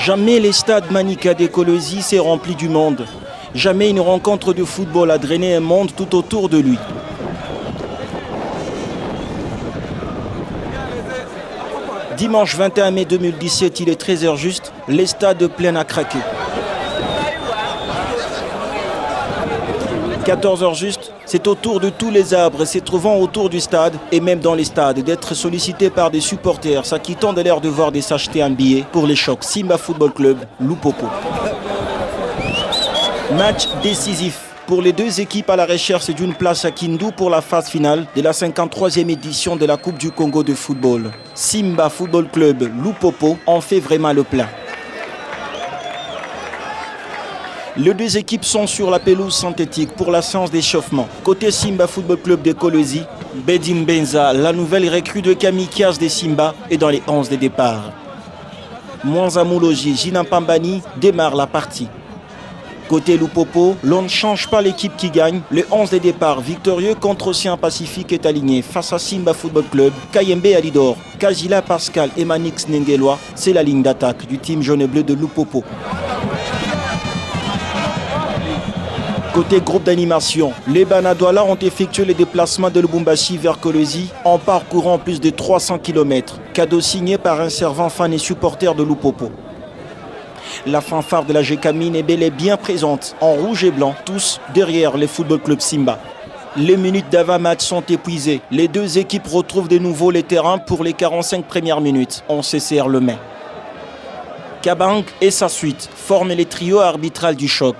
Jamais les stades Manika d'Ecolosie s'est rempli du monde. Jamais une rencontre de football a drainé un monde tout autour de lui. Dimanche 21 mai 2017, il est 13h juste, les stades pleins à craquer. 14h juste, c'est au tour de tous les arbres se trouvant autour du stade et même dans les stades d'être sollicités par des supporters s'acquittant de leur devoir de s'acheter un billet pour les chocs Simba Football Club Lupopo. Match décisif pour les deux équipes à la recherche d'une place à Kindu pour la phase finale de la 53e édition de la Coupe du Congo de football. Simba Football Club Lupopo en fait vraiment le plein. Les deux équipes sont sur la pelouse synthétique pour la séance d'échauffement. Côté Simba Football Club d'Ecolosie, Bedim Benza, la nouvelle recrue de Kamikaze des Simba, est dans les 11 de départ. Mwanza Mouloji, Gina Pambani démarre la partie. Côté Lupopo, l'on ne change pas l'équipe qui gagne. Le 11 de départ victorieux contre Océan Pacifique est aligné face à Simba Football Club. Kayembe Alidor, Kajila Pascal et Manix Nengelwa, c'est la ligne d'attaque du team jaune et bleu de Lupopo. Côté groupe d'animation, les Banadouala ont effectué les déplacements de Lubumbashi vers Kolwezi en parcourant plus de 300 km. Cadeau signé par un servant fan et supporter de Lupopo. La fanfare de la Gécamine est bel et bien présente, en rouge et blanc, tous derrière les football club Simba. Les minutes d'avant-match sont épuisées. Les deux équipes retrouvent de nouveau les terrains pour les 45 premières minutes. On se serre le main. Kabang et sa suite forment les trios arbitral du choc.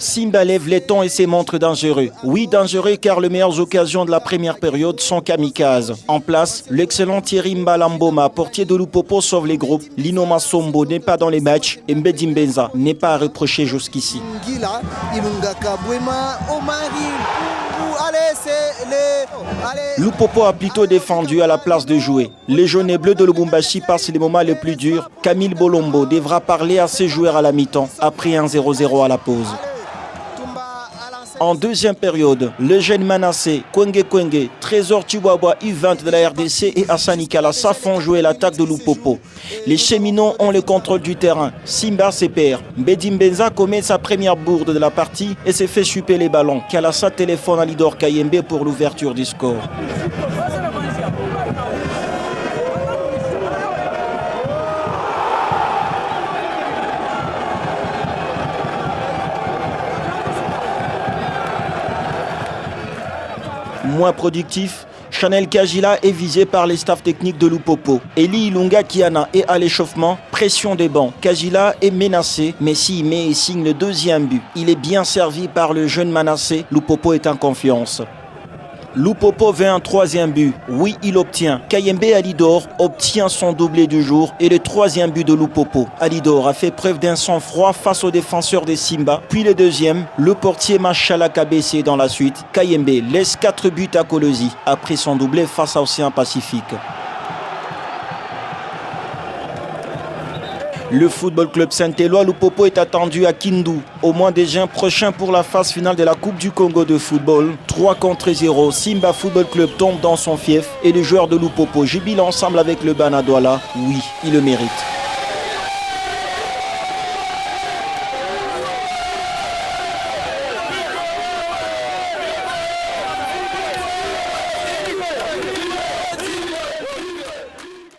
Simba lève les tons et se montre dangereux. Oui, dangereux car les meilleures occasions de la première période sont kamikazes. En place, l'excellent Thierry Mbalamboma, portier de Lupopo, sauve les groupes. Lino Massombo n'est pas dans les matchs et Mbedim Benza n'est pas à reprocher jusqu'ici. Lupopo a plutôt défendu à la place de jouer. Les jaunes et bleus de Lubumbashi passent les moments les plus durs. Camille Bolombo devra parler à ses joueurs à la mi-temps après un 0-0 à la pause. En deuxième période, le jeune Manassé, Kwenge, Trésor Chihuahua U20 de la RDC et Hassani Kalassa font jouer l'attaque de Lupopo. Les cheminots ont le contrôle du terrain. Simba se perd. Bedim Benza commet sa première bourde de la partie et se fait chuper les ballons. Kalassa téléphone à Lidor Kayembe pour l'ouverture du score. Moins productif, Chanel Kajila est visé par les staffs techniques de Lupopo. Eli Ilunga Kiana est à l'échauffement, pression des bancs. Kajila est menacé, mais s'il met et signe le deuxième but. Il est bien servi par le jeune Manassé. Lupopo est en confiance. Lupopo veut un troisième but. Oui, il obtient. Kayembe Alidor obtient son doublé du jour et le troisième but de Lupopo. Alidor a fait preuve d'un sang-froid face aux défenseurs des Simba. Puis le deuxième, le portier Machala Kabessé dans la suite. Kayembe laisse 4 buts à Kolwezi après son doublé face à Océan Pacifique. Le football club Saint-Éloi Lupopo est attendu à Kindu au mois de juin prochain pour la phase finale de la Coupe du Congo de football. 3-0, Simba Football Club tombe dans son fief et les joueurs de Lupopo jubilent ensemble avec le Banadouala. Oui, ils le méritent.